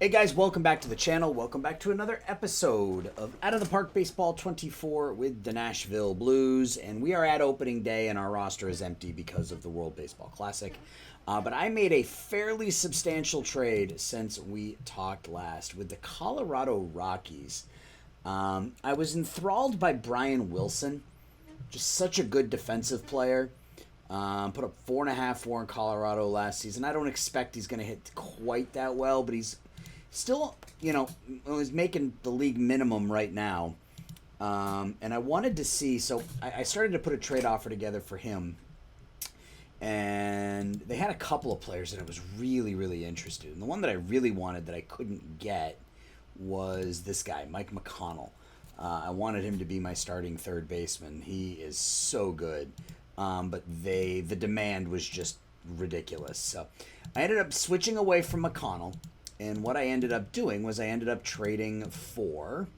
Hey guys, welcome back to the channel. Welcome back to another episode of Out of the Park Baseball 24 with the Nashville Blues. And we are at opening day and our roster is empty because of the World Baseball Classic. But I made a fairly substantial trade since we talked last with the Colorado Rockies. I was enthralled by Brian Wilson, just such a good defensive player. Put up 4.5 in Colorado last season. I don't expect he's going to hit quite that well, but he's still, he's making the league minimum right now. And I wanted to see, so I started to put a trade offer together for him. And they had a couple of players that I was really, really interested in. The one that I really wanted that I couldn't get was this guy, Mike McConnell. I wanted him to be my starting third baseman. He is so good. But the demand was just ridiculous. So I ended up switching away from McConnell. And what I ended up doing was I ended up trading for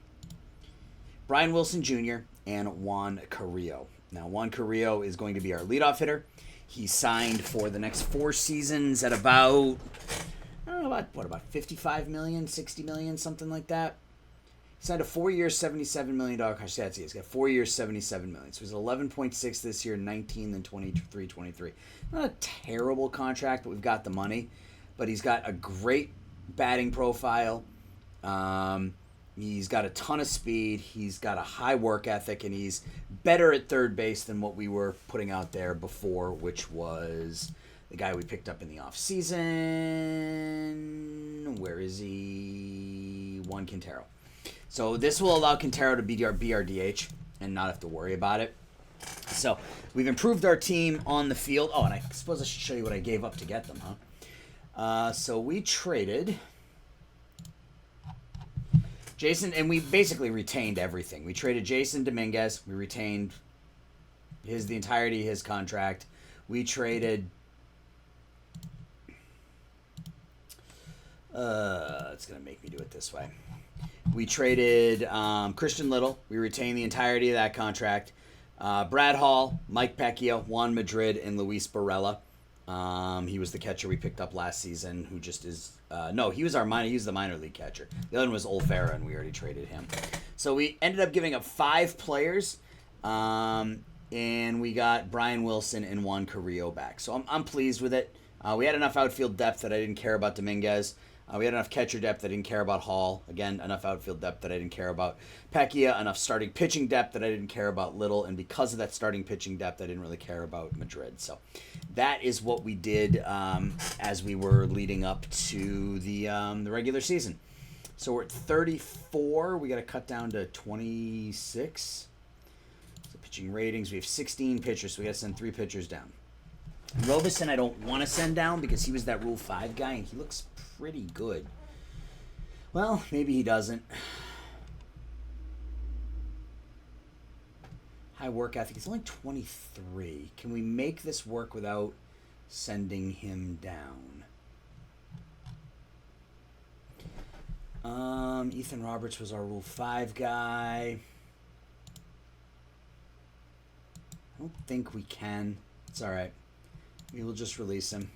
Brian Wilson Jr. and Juan Carrillo. Now, Juan Carrillo is going to be our leadoff hitter. He signed for the next 4 seasons at about, about 55 million, 60 million, something like that. He signed a 4-year, $77 million contract. He's got 4 years, $77 million. So he's 11.6 this year, 19, then 23, 23. Not a terrible contract, but we've got the money. But he's got a great batting profile. He's got a ton of speed. He's got a high work ethic, and he's better at third base than what we were putting out there before, which was the guy we picked up in the offseason. Where is he? Juan Quintero. So this will allow Quintero to be our BRDH and not have to worry about it. So we've improved our team on the field. Oh, and I suppose I should show you what I gave up to get them, huh? So we traded Jason, and we basically retained everything. We traded Jason Dominguez. We retained the entirety of his contract. We traded it's going to make me do it this way. We traded Christian Little. We retained the entirety of that contract. Brad Hall, Mike Pecchio, Juan Madrid, and Luis Barella. He was the catcher we picked up last season, who just is he was the minor league catcher. The other one was Olfera, and we already traded him. So we ended up giving up 5 players, and we got Brian Wilson and Juan Carrillo back. So I'm pleased with it. We had enough outfield depth that I didn't care about Dominguez. We had enough catcher depth that I didn't care about Hall. Again, enough outfield depth that I didn't care about Pecchia. Enough starting pitching depth that I didn't care about Little. And because of that starting pitching depth, I didn't really care about Madrid. So that is what we did as we were leading up to the regular season. So we're at 34. We got to cut down to 26. So pitching ratings. We have 16 pitchers, so we got to send 3 pitchers down. Robeson I don't want to send down because he was that Rule 5 guy, and he looks pretty good. Well, maybe he doesn't. High work ethic. He's only 23. Can we make this work without sending him down? Ethan Roberts was our Rule 5 guy. I don't think we can. It's all right. We will just release him.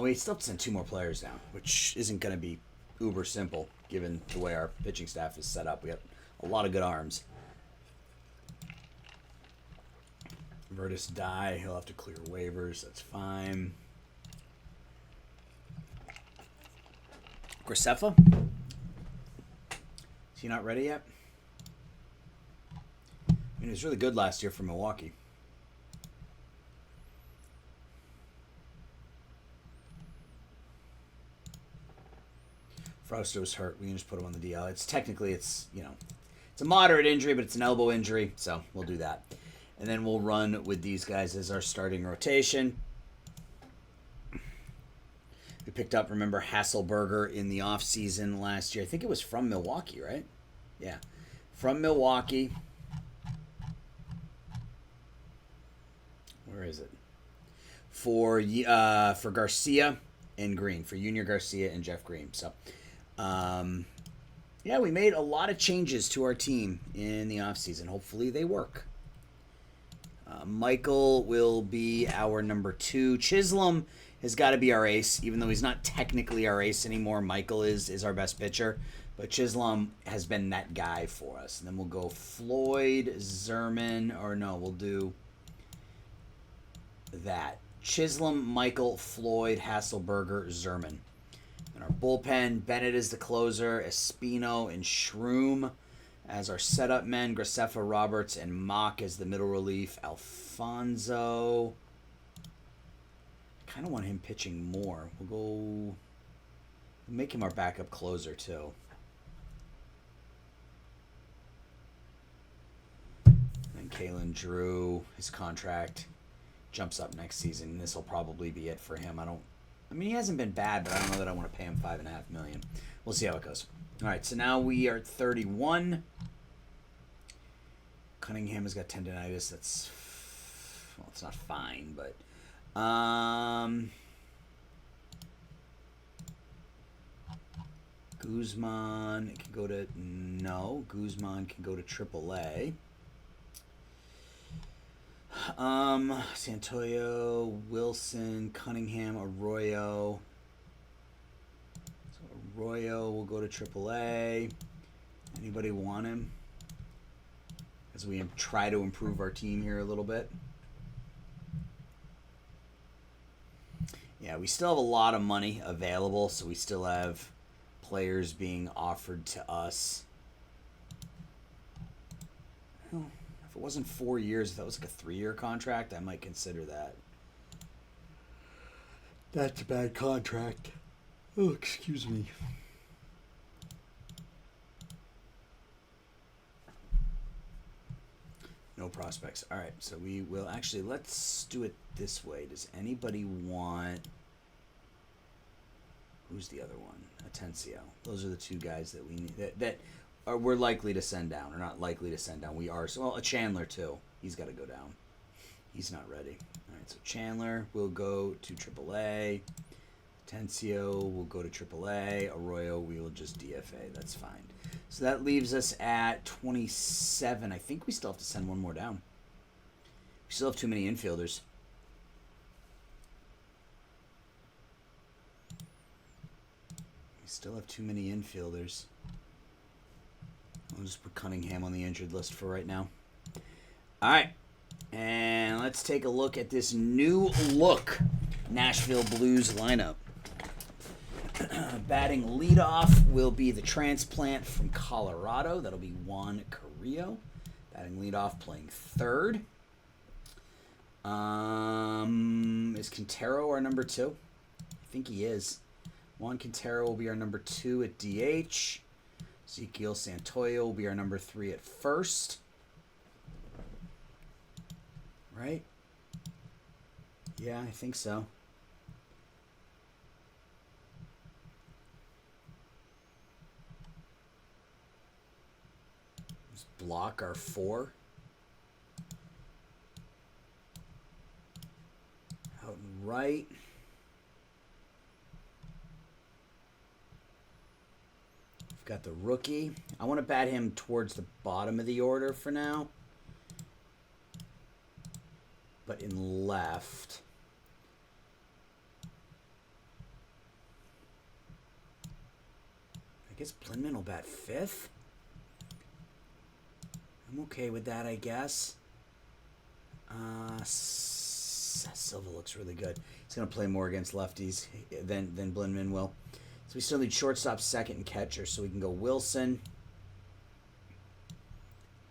We still have to send 2 more players down, which isn't going to be uber simple given the way our pitching staff is set up. We got a lot of good arms. Vertus die. He'll have to clear waivers. That's fine. Graceffa? Is he not ready yet? I mean, he was really good last year for Milwaukee. Frausto's hurt. We can just put him on the DL. It's a moderate injury, but it's an elbow injury, so we'll do that. And then we'll run with these guys as our starting rotation. We picked up, remember, Hasselberger in the offseason last year. I think it was from Milwaukee, right? Yeah. From Milwaukee. Where is it? For Garcia and Green. For Junior Garcia and Jeff Green. So, we made a lot of changes to our team in the offseason. Hopefully they work. Michael will be our number 2. Chisholm has got to be our ace, even though he's not technically our ace anymore. Michael is our best pitcher, but Chisholm has been that guy for us. And then we'll go Floyd, Zerman, or no, we'll do that. Chisholm, Michael, Floyd, Hasselberger, Zerman. And our bullpen, Bennett is the closer, Espino and Shroom as our setup men, Graceffa, Roberts, and Mock as the middle relief. Alfonso. I kind of want him pitching more. We'll make him our backup closer, too. And Kalen Drew, his contract jumps up next season. This will probably be it for him. I mean, he hasn't been bad, but I don't know that I want to pay him $5.5 million. We'll see how it goes. All right, so now we are at 31. Cunningham has got tendonitis. That's, well, it's not fine, but Guzman can go to Guzman can go to AAA. Santoyo, Wilson, Cunningham, Arroyo. So Arroyo will go to AAA. Anybody want him? As we try to improve our team here a little bit. Yeah, we still have a lot of money available, so we still have players being offered to us. Well, if it wasn't 4 years, if that was like a 3-year contract, I might consider that. That's a bad contract. Oh, excuse me. No prospects. All right, so we will actually, let's do it this way. Does anybody want, who's the other one? Atencio. Those are the two guys that we need, that we're likely to send down, or not likely to send down. We are. So, well, a Chandler too. He's got to go down. He's not ready. All right, so Chandler will go to AAA. Atencio will go to AAA. Arroyo, we will just DFA. That's fine. So that leaves us at 27. I think we still have to send one more down. We still have too many infielders. We still have too many infielders. I'll just put Cunningham on the injured list for right now. All right. And let's take a look at this new look Nashville Blues lineup. Batting leadoff will be the transplant from Colorado. That'll be Juan Carrillo. Batting leadoff, playing third. Is Quintero our number 2? I think he is. Juan Quintero will be our number 2 at DH. Ezekiel Santoyo will be our number 3 at first. Right? Yeah, I think so. Block our 4. Out and right. We've got the rookie. I want to bat him towards the bottom of the order for now. But in left. I guess Blinman will bat 5th. I'm okay with that, I guess. Silva looks really good. He's going to play more against lefties than Blinman will. So we still need shortstop, second, and catcher. So we can go Wilson.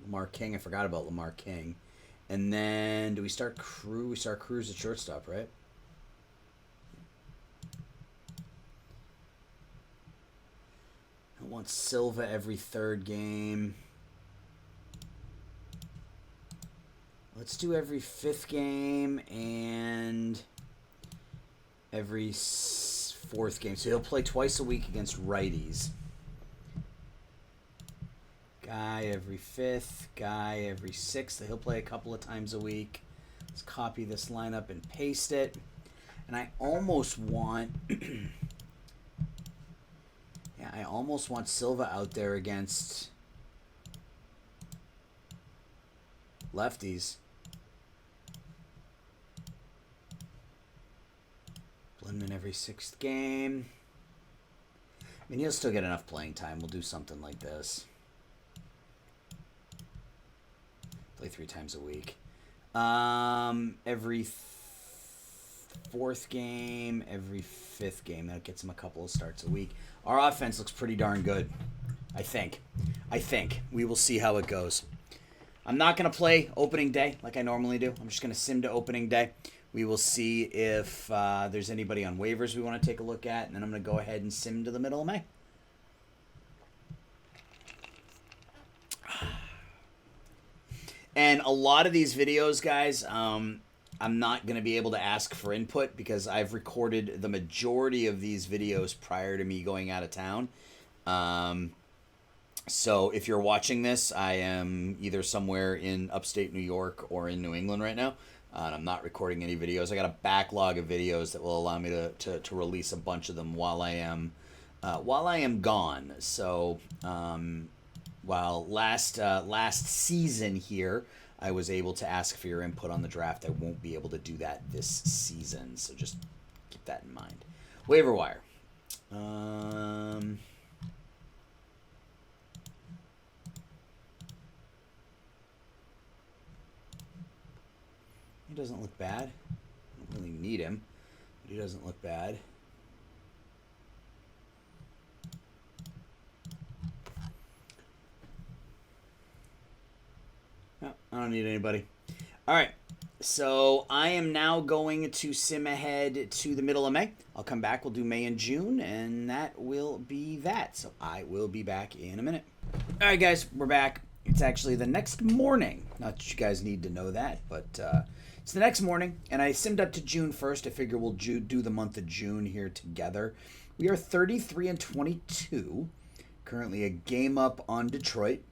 Lamar King. I forgot about Lamar King. And then do we start Cruz? We start Cruz at shortstop, right? I want Silva every 3rd game. Let's do every 5th game and every 4th game. So he'll play twice a week against righties. Guy every 5th, guy every 6th. He'll play a couple of times a week. Let's copy this lineup and paste it. And I almost want... yeah, I almost want Silva out there against lefties. in every 6th game. I mean, he'll still get enough playing time. We'll do something like this. Play 3 times a week. Every 4th game, every 5th game. That gets him a couple of starts a week. Our offense looks pretty darn good, I think. We will see how it goes. I'm not going to play opening day like I normally do. I'm just going to sim to opening day. We will see if there's anybody on waivers we want to take a look at, and then I'm going to go ahead and sim to the middle of May. And a lot of these videos, guys, I'm not going to be able to ask for input because I've recorded the majority of these videos prior to me going out of town. So if you're watching this, I am either somewhere in upstate New York or in New England right now. And I'm not recording any videos. I got a backlog of videos that will allow me to release a bunch of them while I am gone. So while last season here, I was able to ask for your input on the draft, I won't be able to do that this season. So just keep that in mind. Waiver wire. He doesn't look bad. I don't really need him, but he doesn't look bad. No, I don't need anybody. All right, so I am now going to sim ahead to the middle of May. I'll come back. We'll do May and June, and that will be that. So I will be back in a minute. All right, guys, we're back. It's actually the next morning. Not that you guys need to know that, but it's the next morning, and I simmed up to June 1st. I figure we'll do the month of June here together. We are 33-22, currently a game up on Detroit.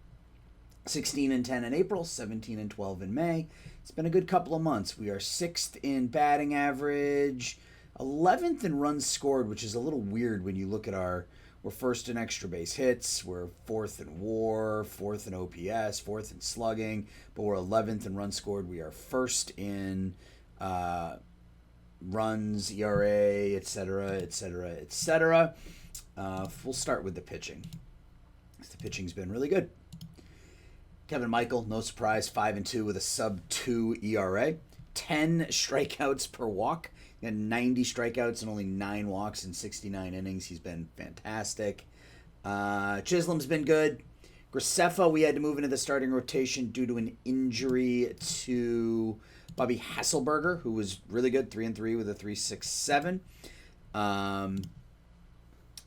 16-10 in April, 17-12 in May. It's been a good couple of months. We are 6th in batting average, 11th in runs scored, which is a little weird when you look at we're 1st in extra base hits, we're 4th in WAR, 4th in OPS, 4th in slugging, but we're 11th in runs scored. We are 1st in runs, ERA, etc., etc., etc. We'll start with the pitching. The pitching's been really good. Kevin Michael, no surprise, 5-2 with a sub-2 ERA. 10 strikeouts per walk. He had 90 strikeouts and only 9 walks in 69 innings. He's been fantastic. Chisholm's been good. Graceffa, we had to move into the starting rotation due to an injury to Bobby Hasselberger, who was really good, 3-3 with a 3.67.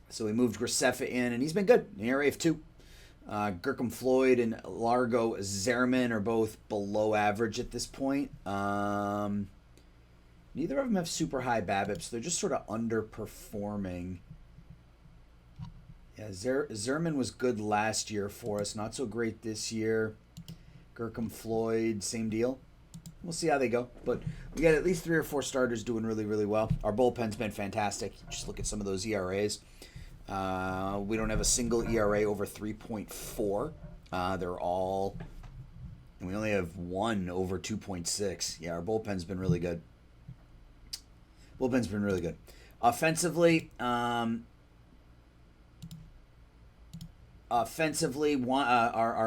So we moved Graceffa in, and he's been good. An ERA of 2. Gurkham Floyd and Largo Zerman are both below average at this point. Neither of them have super high BABIPs. They're just sort of underperforming. Yeah, Zerman was good last year for us. Not so great this year. Gurkham Floyd, same deal. We'll see how they go. But we got at least 3 or 4 starters doing really, really well. Our bullpen's been fantastic. Just look at some of those ERAs. We don't have a single ERA over 3.4. They're all... And we only have 1 over 2.6. Yeah, our bullpen's been really good. Bullpen's been really good. Offensively, our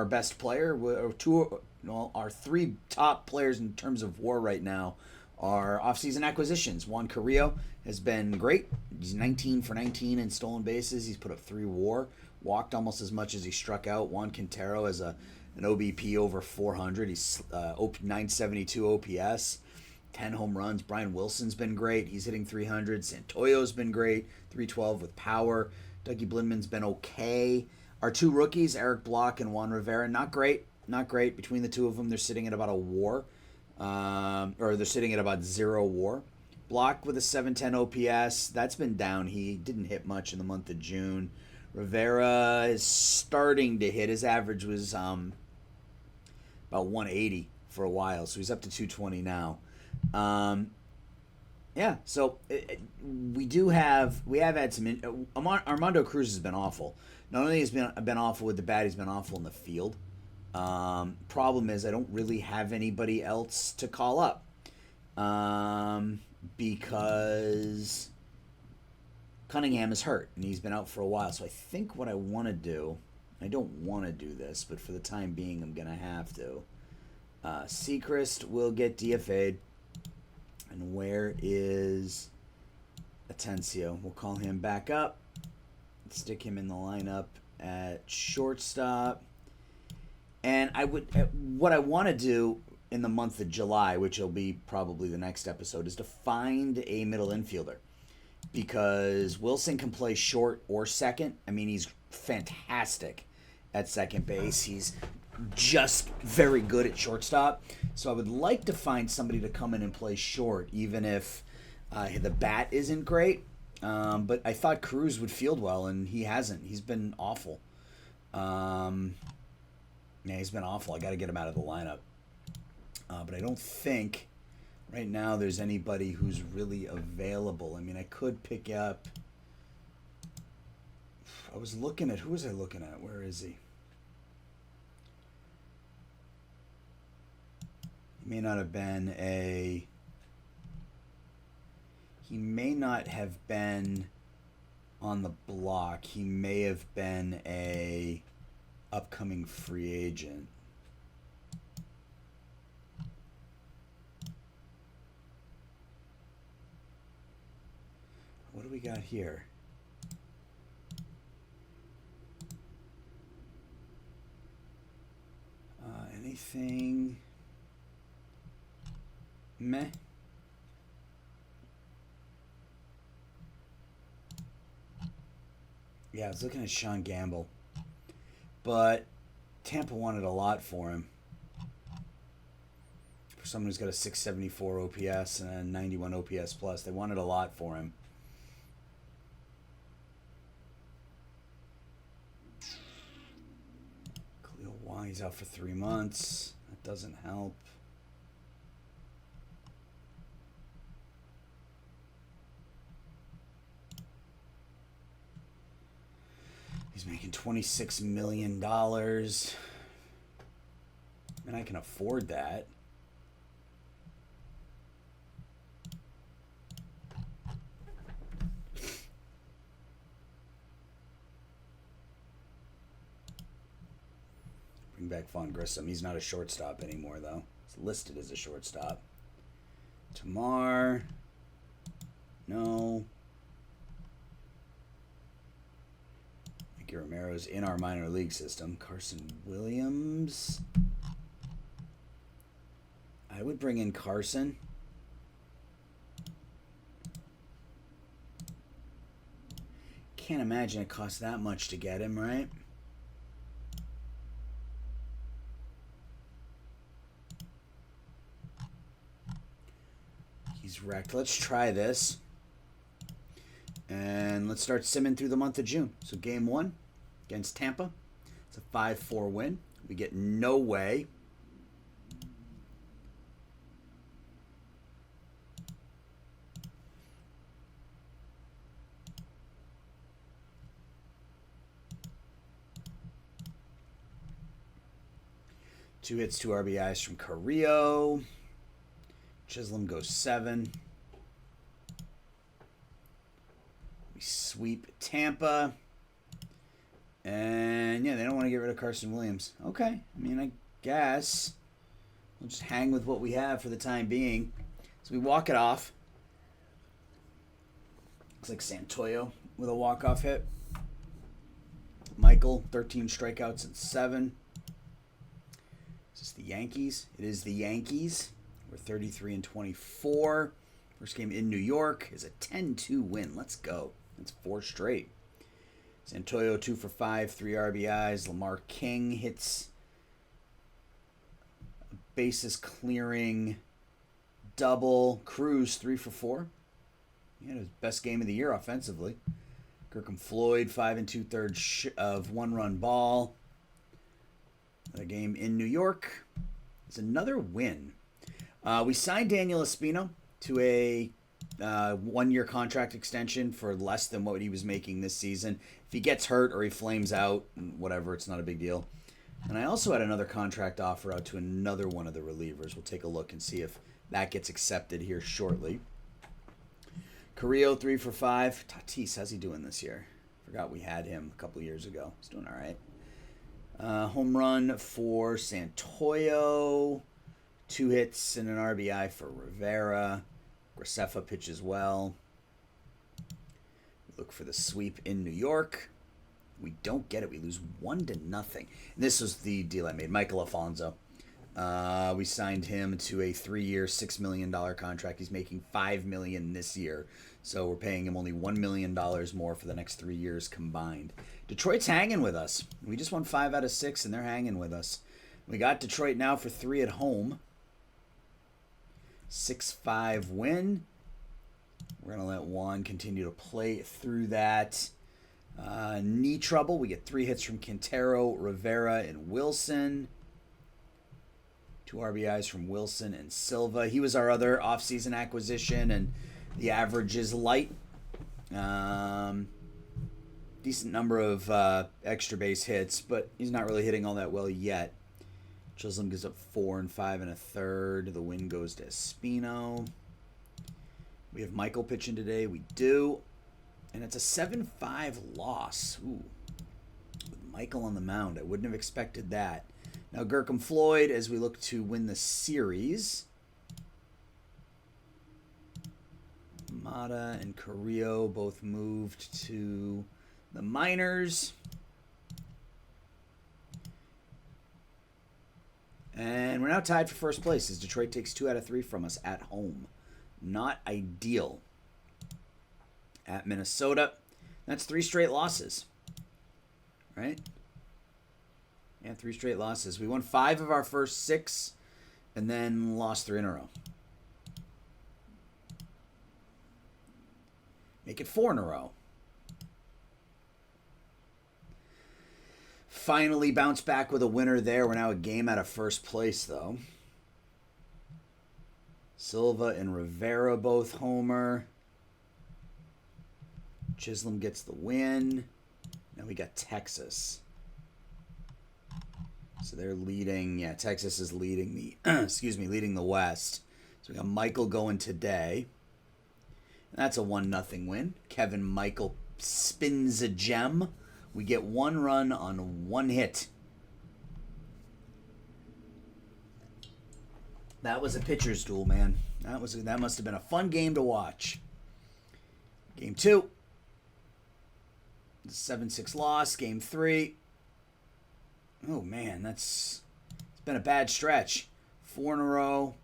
best player, our 3 top players in terms of WAR right now are offseason acquisitions. Juan Carrillo has been great. He's 19 for 19 in stolen bases. He's put up 3 WAR, walked almost as much as he struck out. Juan Quintero has an OBP over 400. He's 972 OPS. 10 home runs. Brian Wilson's been great. He's hitting 300. Santoyo's been great. 312 with power. Dougie Blindman's been okay. Our 2 rookies, Eric Block and Juan Rivera, not great. Not great. Between the 2 of them, they're sitting at about a WAR. Or they're sitting at about 0 WAR. Block with a 710 OPS. That's been down. He didn't hit much in the month of June. Rivera is starting to hit. His average was about 180 for a while, so he's up to 220 now. Yeah, so we have had some... Armando Cruz has been awful. Not only has been awful with the bat, he's been awful in the field. Problem is I don't really have anybody else to call up. Because Cunningham is hurt, and he's been out for a while. So I think what I want to do, I don't want to do this, but for the time being, I'm going to have to. Sechrist will get DFA'd. And where is Atencio? We'll call him back up. Stick him in the lineup at shortstop. And what I want to do in the month of July, which will be probably the next episode, is to find a middle infielder. Because Wilson can play short or second. I mean, he's fantastic at second base. He's just very good at shortstop. So I would like to find somebody to come in and play short, even if the bat isn't great. But I thought Cruz would field well, and he hasn't. He's been awful. He's been awful. I got to get him out of the lineup. But I don't think right now there's anybody who's really available. I mean, I could pick up... I was looking at... Who was I looking at? Where is he? He may not have been a... He may not have been on the block. He may have been a upcoming free agent. What do we got here? Anything? Meh. Yeah, I was looking at Sean Gamble. But Tampa wanted a lot for him. For someone who's got a 674 OPS and a 91 OPS plus, they wanted a lot for him. Khalil Why he's out for 3 months. That doesn't help. He's making $26 million. And I can afford that. Bring back Vaughn Grissom. He's not a shortstop anymore, though. He's listed as a shortstop. Tamar. No. Mickey Romero's in our minor league system. Carson Williams. I would bring in Carson. Can't imagine it costs that much to get him, right? He's wrecked. Let's try this. And let's start simming through the month of June. So game 1 against Tampa. It's a 5-4 win. We get No Way. Two hits, 2 RBIs from Carrillo. Chisholm goes 7. We sweep Tampa. And, yeah, they don't want to get rid of Carson Williams. Okay. I mean, I guess we'll just hang with what we have for the time being. So we walk it off. Looks like Santoyo with a walk-off hit. Michael, 13 strikeouts and 7. Is this the Yankees? It is the Yankees. We're 33-24. First game in New York is a 10-2 win. Let's go. That's 4 straight. Santoyo 2 for 5, 3 RBIs. Lamar King hits a bases clearing double. Cruz 3 for 4. He had his best game of the year offensively. Kirkham Floyd 5 2/3 of 1-run ball. Another game in New York. It's another win. We signed Daniel Espino to a 1-year contract extension for less than what he was making this season. If he gets hurt or he flames out, whatever, it's not a big deal. And I also had another contract offer out to another one of the relievers. We'll take a look and see if that gets accepted here shortly. Carrillo 3 for 5. Tatis, how's he doing this year? Forgot we had him a couple years ago. He's doing all right. Home run for Santoyo. 2 hits and an RBI for Rivera. Graceffa pitches well. We look for the sweep in New York. We don't get it. We lose 1-0. And this was the deal I made. Michael Alfonso. We signed him to a 3-year, $6 million contract. He's making $5 million this year. So we're paying him only $1 million more for the next 3 years combined. Detroit's hanging with us. We just won 5 out of 6, and they're hanging with us. We got Detroit now for 3 at home. 6-5 win. We're going to let Juan continue to play through that. Knee trouble. We get 3 hits from Quintero, Rivera, and Wilson. 2 RBIs from Wilson and Silva. He was our other offseason acquisition, and the average is light. Decent number of extra base hits, but he's not really hitting all that well yet. Chisholm gives up 4 and 5 1/3. The win goes to Espino. We have Michael pitching today. We do. And it's a 7-5 loss. Ooh. With Michael on the mound. I wouldn't have expected that. Now, Gurkham Floyd, as we look to win the series. Mata and Carrillo both moved to the minors. And we're now tied for first place as Detroit takes 2 out of 3 from us at home. Not ideal. At Minnesota, that's 3 straight losses. Right? Yeah, 3 straight losses. We won 5 of our first 6 and then lost 3 in a row. Make it 4 in a row. Finally bounce back with a winner there. We're now a game out of first place, though. Silva and Rivera both homer. Chisholm gets the win. Now we got Texas. So they're leading. Yeah, Texas is leading the leading the West. So we got Michael going today. And that's a 1-0 win. Kevin Michael spins a gem. We get 1 run on 1 hit. That was a pitcher's duel, man. That must have been a fun game to watch. Game 2. 7-6 loss. Game 3. Oh man, it's been a bad stretch. 4 in a row.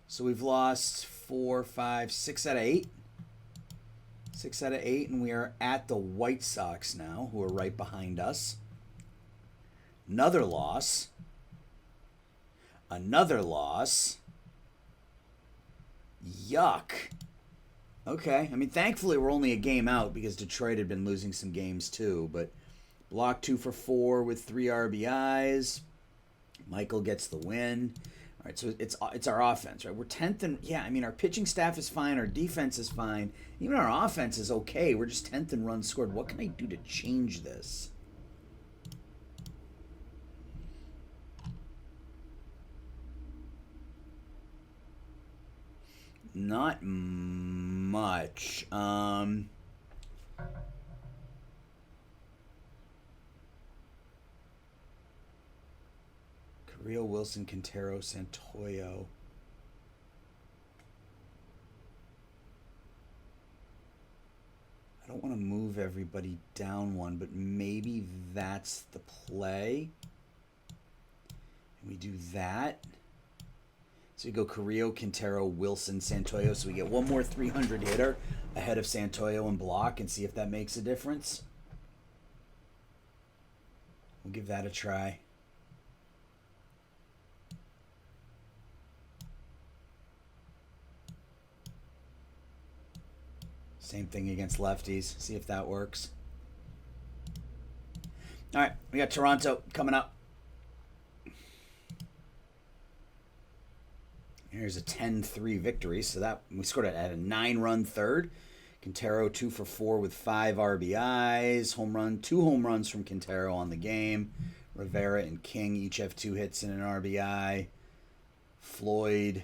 So we've lost 4, 5, 6 out of 8. 6 out of 8, and we are at the White Sox now, who are right behind us. Another loss. Another loss. Yuck. Okay, I mean, thankfully we're only a game out because Detroit had been losing some games too, but block 2 for 4 with 3 RBIs. Michael gets the win. All right, so it's our offense, right? We're 10th, and yeah, I mean, our pitching staff is fine, our defense is fine, even our offense is okay. We're just 10th in runs scored. What can I do to change this? Not much. Carrillo, Wilson, Quintero, Santoyo. I don't want to move everybody down 1, but maybe that's the play. And we do that. So we go Carrillo, Quintero, Wilson, Santoyo. So we get 1 more 300 hitter ahead of Santoyo and block and see if that makes a difference. We'll give that a try. Same thing against lefties. See if that works. All right, we got Toronto coming up. Here's a 10-3 victory. So that we scored at a 9-run third. Quintero 2 for 4 with 5 RBIs. Home run, 2 home runs from Quintero on the game. Rivera and King each have 2 hits and an RBI. Floyd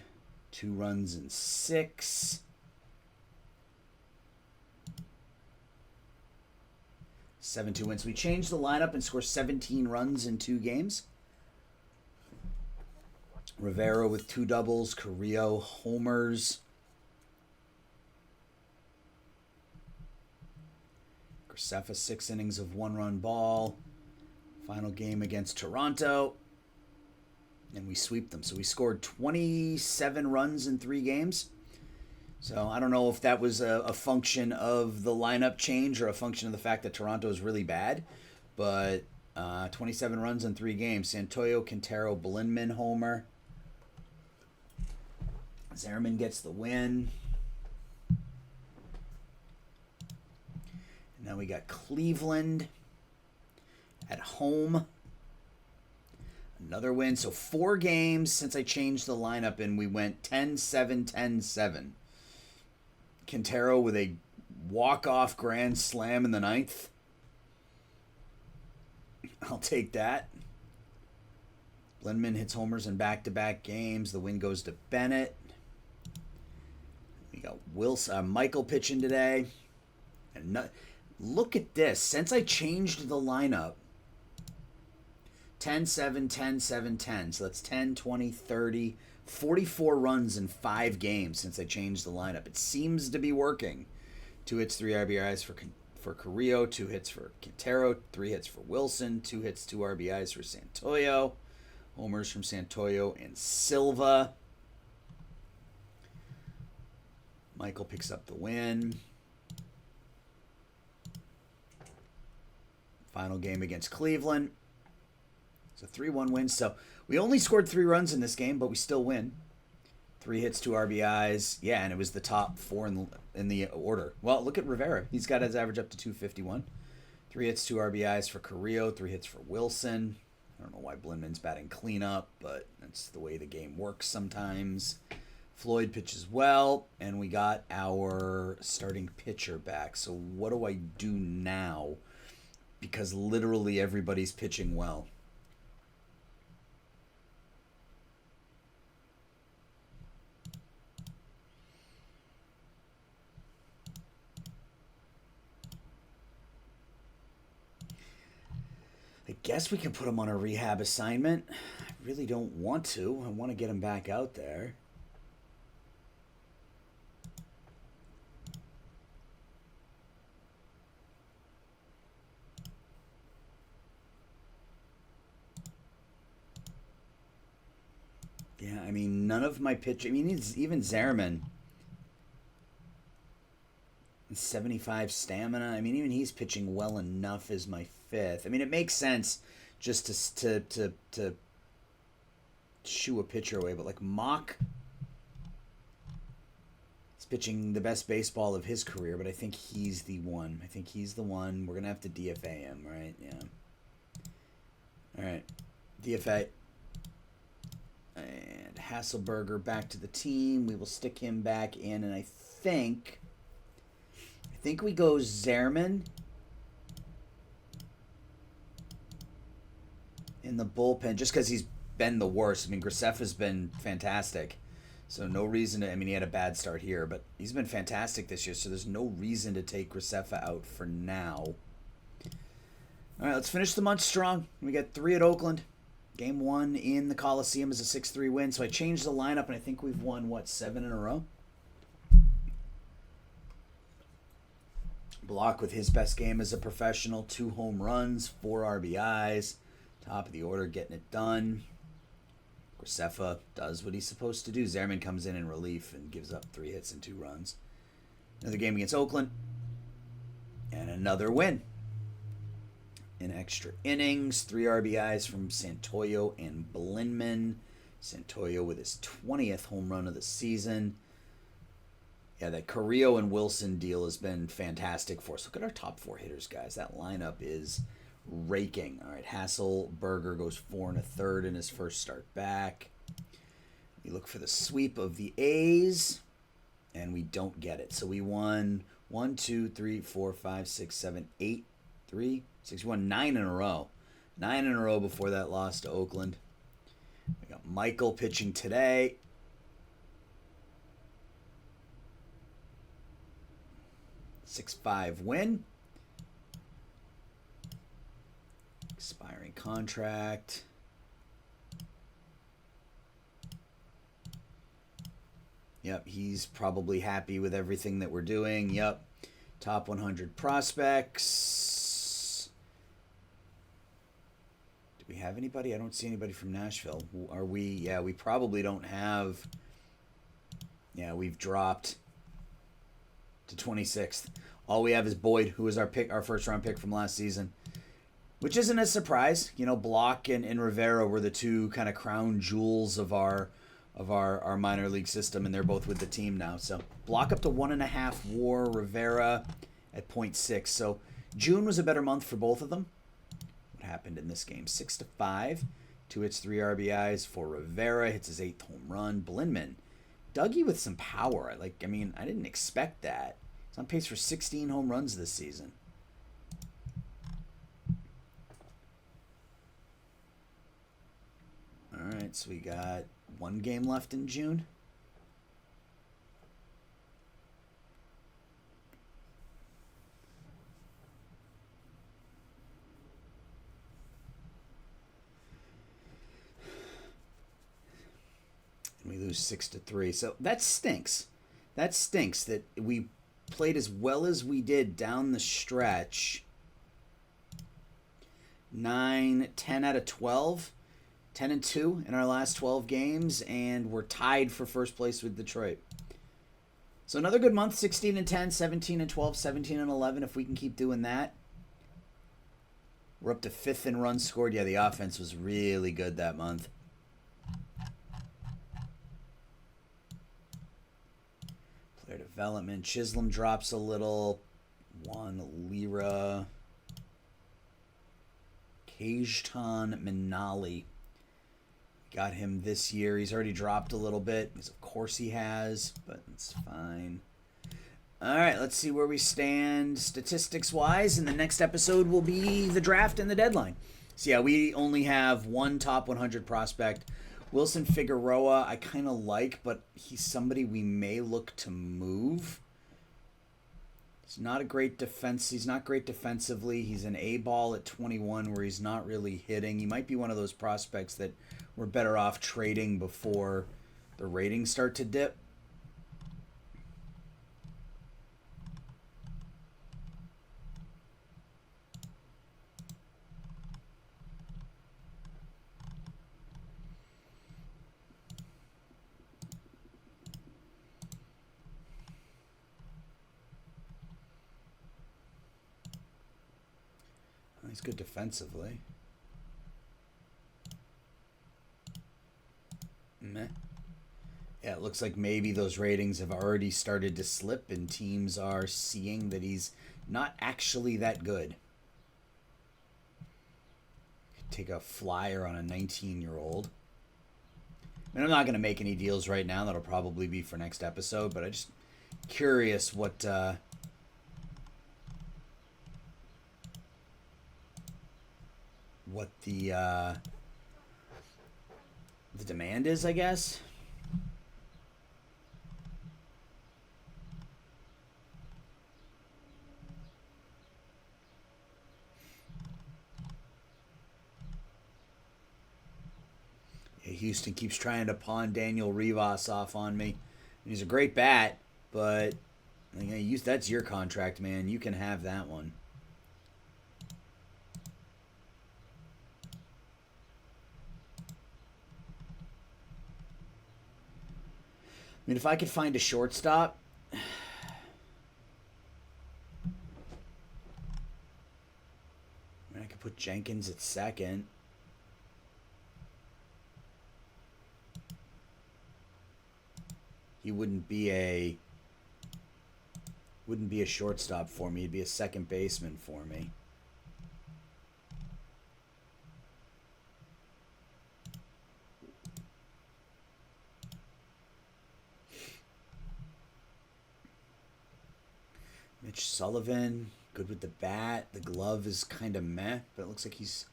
2 runs and 6. 7-2 wins. We changed the lineup and scored 17 runs in 2 games. Rivera with 2 doubles. Carrillo homers. Graceffa 6 innings of 1-run ball. Final game against Toronto. And we sweep them. So we scored 27 runs in 3 games. So I don't know if that was a function of the lineup change or a function of the fact that Toronto is really bad. But 27 runs in 3 games. Santoyo, Quintero, Blinman, homer. Zerman gets the win. And now we got Cleveland at home. Another win. So 4 games since I changed the lineup, and we went 10-7, 10-7. Quintero with a walk-off grand slam in the 9th. I'll take that. Blinman hits homers in back-to-back games. The win goes to Bennett. We got Michael pitching today. And look at this. Since I changed the lineup, 10-7, 10-7, 10. So that's 10, 20, 30, 44 runs in 5 games since I changed the lineup. It seems to be working. 2 hits, 3 RBIs for Carrillo, 2 hits for Quintero, 3 hits for Wilson, 2 hits, 2 RBIs for Santoyo. Homers from Santoyo and Silva. Michael picks up the win. Final game against Cleveland. It's a 3-1 win. So we only scored 3 runs in this game, but we still win. 3 hits, 2 RBIs. Yeah, and it was the top 4 in the order. Well, look at Rivera. He's got his average up to 251. 3 hits, 2 RBIs for Carrillo. 3 hits for Wilson. I don't know why Blinman's batting cleanup, but that's the way the game works sometimes. Floyd pitches well, and we got our starting pitcher back. So what do I do now? Because literally everybody's pitching well. I guess we can put him on a rehab assignment. I really don't want to. I want to get him back out there. Yeah, I mean, none of my pitch. I mean, even Zerman. 75 stamina. I mean, even he's pitching well enough as my 5th. I mean, it makes sense just to shoo a pitcher away, but like Mock is pitching the best baseball of his career, but I think he's the one. We're gonna have to DFA him, right? Yeah. All right, DFA. And Hasselberger back to the team. We will stick him back in, and I think we go Zerman in the bullpen just because he's been the worst. I mean, Graceffa's been fantastic, so no reason to. I mean, he had a bad start here, but he's been fantastic this year, so there's no reason to take Graceffa out for now. All right, let's finish the month strong. We got 3 at Oakland. Game 1 in the Coliseum is a 6-3 win, so I changed the lineup, and I think we've won, 7 in a row? Block with his best game as a professional, 2 home runs, 4 RBIs, top of the order, getting it done. Graceffa does what he's supposed to do. Zerman comes in relief and gives up 3 hits and 2 runs. Another game against Oakland, and another win. In extra innings, 3 RBIs from Santoyo and Blinman. Santoyo with his 20th home run of the season. Yeah, that Carrillo and Wilson deal has been fantastic for us. Look at our top 4 hitters, guys. That lineup is raking. All right, Hasselberger goes 4 1/3 in his first start back. We look for the sweep of the A's, and we don't get it. So we won 1, 2, 3, 4, 5, 6, 7, 8, 3, 6. We won 9 in a row. 9 in a row before that loss to Oakland. We got Michael pitching today. 6-5 win. Expiring contract. Yep, he's probably happy with everything that we're doing. Yep. Top 100 prospects. Do we have anybody? I don't see anybody from Nashville. Are we? Yeah, we probably don't have. Yeah, we've dropped to 26th. All we have is Boyd, who was our first round pick from last season, which isn't a surprise. You know, Block and Rivera were the two kind of crown jewels of our minor league system, and they're both with the team now. So Block up to 1.5 WAR, Rivera at 0.6. So June was a better month for both of them. What happened in this game? 6-5, 2 hits, 3 RBIs for Rivera. Hits his 8th home run. Blinman, Dougie with some power. I didn't expect that. He's on pace for 16 home runs this season. All right, so we got 1 game left in June. And we lose 6-3. So that stinks. That stinks that we played as well as we did down the stretch. 9, 10 out of 12. 10-2 in our last 12 games, and we're tied for first place with Detroit. So another good month, 16-10, 17-12, 17-11. If we can keep doing that, we're up to 5th in runs scored. Yeah, the offense was really good that month. Player development. Chisholm drops a little. Juan Lira. Kajtan Minali. Got him this year. He's already dropped a little bit, because of course he has, but it's fine. All right, let's see where we stand statistics-wise, and the next episode will be the draft and the deadline. So yeah, we only have 1 top 100 prospect. Wilson Figueroa I kind of like, but he's somebody we may look to move. He's not a great defense. He's not great defensively. He's an A-ball at 21 where he's not really hitting. He might be one of those prospects that we're better off trading before the ratings start to dip. He's good defensively. Meh. Yeah, it looks like maybe those ratings have already started to slip and teams are seeing that he's not actually that good. Take a flyer on a 19-year-old. I mean, I'm not going to make any deals right now. That'll probably be for next episode, but I'm just curious what the demand is, I guess. Yeah, Houston keeps trying to pawn Daniel Rivas off on me. He's a great bat, but that's your contract, man. You can have that one. I mean, if I could find a shortstop, I mean, I could put Jenkins at second. He wouldn't be a shortstop for me. He'd be a second baseman for me. Mitch Sullivan, good with the bat. The glove is kind of meh, but it looks like he's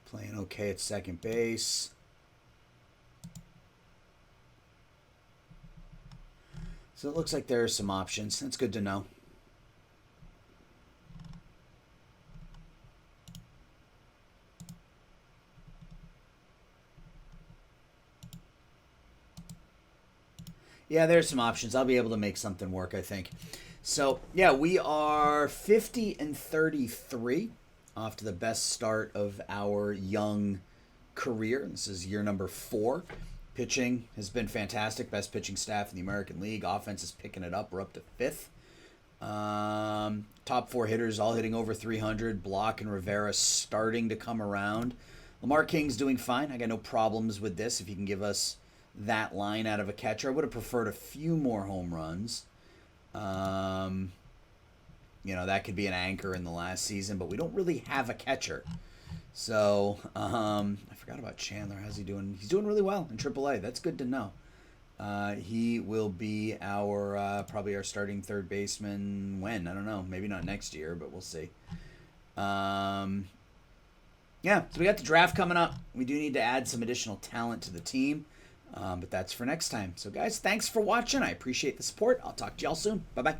playing okay at second base. So it looks like there are some options. That's good to know. Yeah, there's some options. I'll be able to make something work, I think. So, yeah, we are 50-33 off to the best start of our young career. This is year number 4. Pitching has been fantastic. Best pitching staff in the American League. Offense is picking it up. We're up to 5th. Top 4 hitters all hitting over 300. Block and Rivera starting to come around. Lamar King's doing fine. I got no problems with this. If you can give us that line out of a catcher, I would have preferred a few more home runs. That could be an anchor in the last season, but we don't really have a catcher. So, I forgot about Chandler. How's he doing? He's doing really well in AAA. That's good to know. He will be probably our starting third baseman when? I don't know. Maybe not next year, but we'll see. So we got the draft coming up. We do need to add some additional talent to the team, but that's for next time. So, guys, thanks for watching. I appreciate the support. I'll talk to y'all soon. Bye-bye.